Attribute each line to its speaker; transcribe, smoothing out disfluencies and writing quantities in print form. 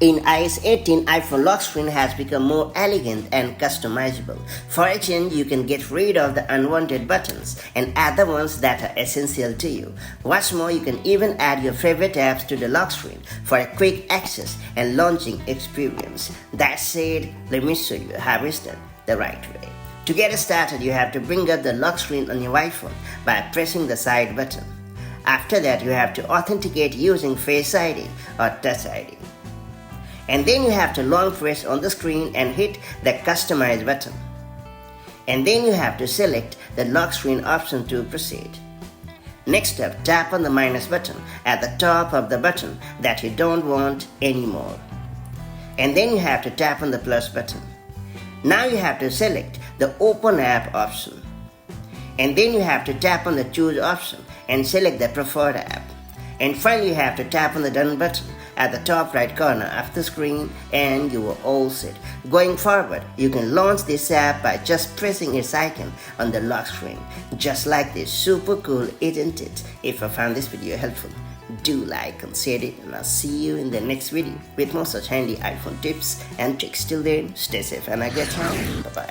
Speaker 1: In iOS 18, iPhone lock screen has become more elegant and customizable. For a change, you can get rid of the unwanted buttons and add the ones that are essential to you. What's more, you can even add your favorite apps to the lock screen for a quick access and launching experience. That said, let me show you how it's done the right way. To get started, you have to bring up the lock screen on your iPhone by pressing the side button. After that, you have to authenticate using Face ID or Touch ID. And then you have to long press on the screen and hit the Customize button. And then you have to select the lock screen option to proceed. Next up, tap on the minus button at the top of the button that you don't want anymore. And then you have to tap on the plus button. Now you have to select the Open App option. And then you have to tap on the Choose option and select the preferred app. And finally you have to tap on the Done button at the top right corner of the screen and you are all set. Going forward, you can launch this app by just pressing its icon on the lock screen. Just like this. Super cool, isn't it? If you found this video helpful, do like and share it, and I'll see you in the next video with more such handy iPhone tips and tricks. Till then, stay safe and have a good time. Bye bye.